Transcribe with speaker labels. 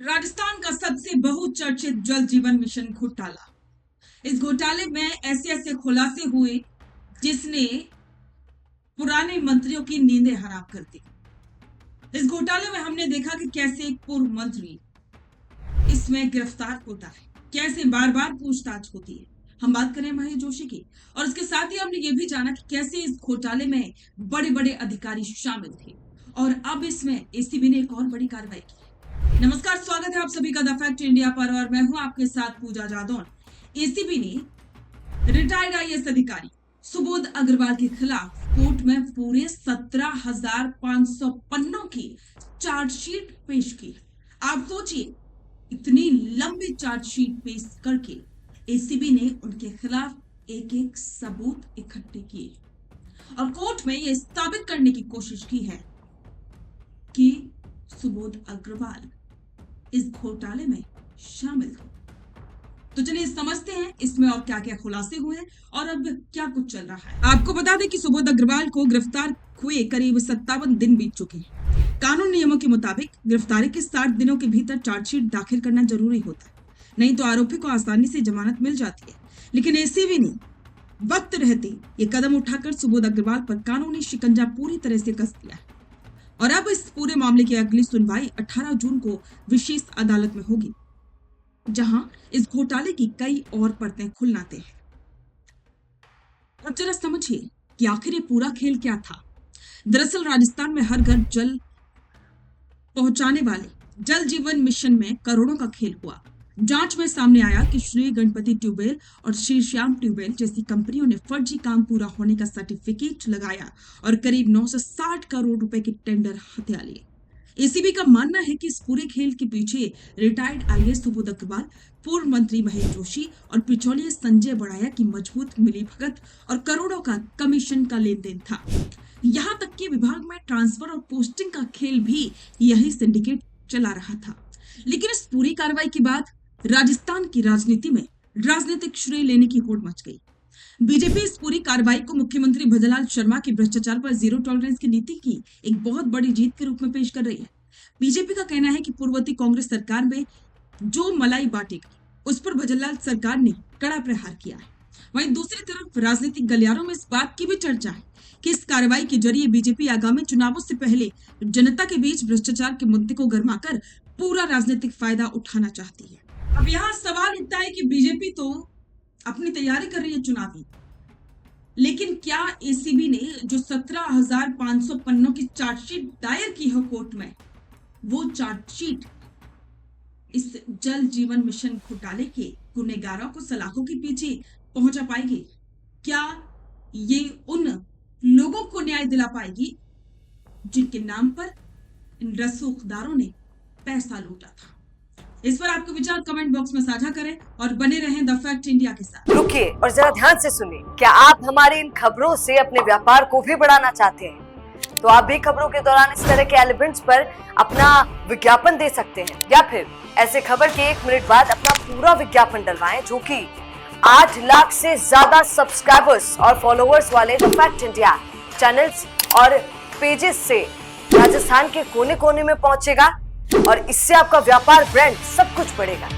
Speaker 1: राजस्थान का सबसे बहुचर्चित जल जीवन मिशन घोटाला। इस घोटाले में ऐसे खुलासे हुए जिसने पुराने मंत्रियों की नींदें हराम कर दी। इस घोटाले में हमने देखा कि कैसे एक पूर्व मंत्री इसमें गिरफ्तार होता है, कैसे बार बार पूछताछ होती है। हम बात करें महेश जोशी की, और इसके साथ ही हमने ये भी जाना कि कैसे इस घोटाले में बड़े बड़े अधिकारी शामिल थे और अब इसमें एसीबी ने एक और बड़ी कार्रवाई की। नमस्कार, स्वागत है आप सभी का द फैक्ट इंडिया पर और मैं हूं आपके साथ पूजा जादौन। एसीबी ने रिटायर्ड आईएएस अधिकारी सुबोध अग्रवाल के खिलाफ कोर्ट में पूरे 17,500 पन्नों की चार्जशीट पेश की। आप सोचिए, इतनी लंबी चार्जशीट पेश करके एसीबी ने उनके खिलाफ एक एक सबूत इकट्ठे किए और कोर्ट में यह साबित करने की कोशिश की है कि सुबोध अग्रवाल इस घोटाले में शामिल हो। तो चलिए समझते हैं इसमें और क्या क्या खुलासे हुए और अब क्या कुछ चल रहा है। आपको बता दें कि सुबोध अग्रवाल को गिरफ्तार हुए करीब 57 दिन बीत चुके हैं। कानून नियमों के मुताबिक गिरफ्तारी के 60 दिनों के भीतर चार्जशीट दाखिल करना जरूरी होता है, नहीं तो आरोपी को आसानी से जमानत मिल जाती है। लेकिन एसीबी ने वक्त रहते ये कदम उठाकर सुबोध अग्रवाल पर कानूनी शिकंजा पूरी तरह से कस दिया है और अब इस पूरे मामले की अगली सुनवाई 18 जून को विशेष अदालत में होगी, जहां इस घोटाले की कई और परतें खुलनाते हैं। अब जरा समझिए कि आखिर ये पूरा खेल क्या था। दरअसल राजस्थान में हर घर जल पहुंचाने वाले जल जीवन मिशन में करोड़ों का खेल हुआ। जांच में सामने आया कि श्री गणपति ट्यूबवेल और श्री श्याम ट्यूबवेल जैसी कंपनियों ने फर्जी काम पूरा होने का सर्टिफिकेट लगाया और करीब 960 करोड़ रुपए के टेंडर हथिया लिए। एसीबी का मानना है कि इस पूरे खेल के पीछे रिटायर्ड आईएएस सुबोध अग्रवाल, पूर्व मंत्री महेश जोशी और पिछोलिए संजय बड़ाया की मजबूत मिलीभगत और करोड़ों का कमीशन का लेन देन था। यहाँ तक कि विभाग में ट्रांसफर और पोस्टिंग का खेल भी यही सिंडिकेट चला रहा था। लेकिन इस पूरी कार्रवाई के बाद राजस्थान की राजनीति में राजनीतिक श्रेय लेने की होड़ मच गई। बीजेपी इस पूरी कार्रवाई को मुख्यमंत्री भजनलाल शर्मा की भ्रष्टाचार पर जीरो टॉलरेंस की नीति की एक बहुत बड़ी जीत के रूप में पेश कर रही है। बीजेपी का कहना है कि पूर्ववर्ती कांग्रेस सरकार में जो मलाई बांटी गई उस पर भजनलाल सरकार ने कड़ा प्रहार किया है। वहीं दूसरी तरफ राजनीतिक गलियारों में इस बात की भी चर्चा है कि इस कार्रवाई के जरिए बीजेपी आगामी चुनावों से पहले जनता के बीच भ्रष्टाचार के मुद्दे को गरमाकर पूरा राजनीतिक फायदा उठाना चाहती है। अब यहाँ सवाल उठता है कि बीजेपी तो अपनी तैयारी कर रही है चुनावी, लेकिन क्या एसीबी ने जो 17,500 पन्नों की चार्जशीट दायर की है कोर्ट में, वो चार्जशीट इस जल जीवन मिशन घोटाले के गुनहगारों को सलाखों के पीछे पहुंचा पाएगी? क्या ये उन लोगों को न्याय दिला पाएगी जिनके नाम पर इन रसूखदारों ने पैसा लूटा था? इस पर आपके विचार कमेंट बॉक्स में साझा करें और बने रहें द फैक्ट इंडिया के साथ।
Speaker 2: रुकिए और जरा ध्यान से सुनिए। क्या आप हमारी इन खबरों से अपने व्यापार को भी बढ़ाना चाहते हैं? तो आप भी खबरों के दौरान इस तरह के एलिमेंट्स पर अपना विज्ञापन दे सकते हैं, या फिर ऐसे खबर के 1 मिनट बाद अपना पूरा विज्ञापन डलवाएं, जो कि 8 लाख से ज्यादा सब्सक्राइबर्स और फॉलोअर्स वाले द फैक्ट इंडिया चैनल्स और पेजेस से राजस्थान के कोने कोने में पहुंचेगा और इससे आपका व्यापार, ब्रांड सब कुछ बढ़ेगा।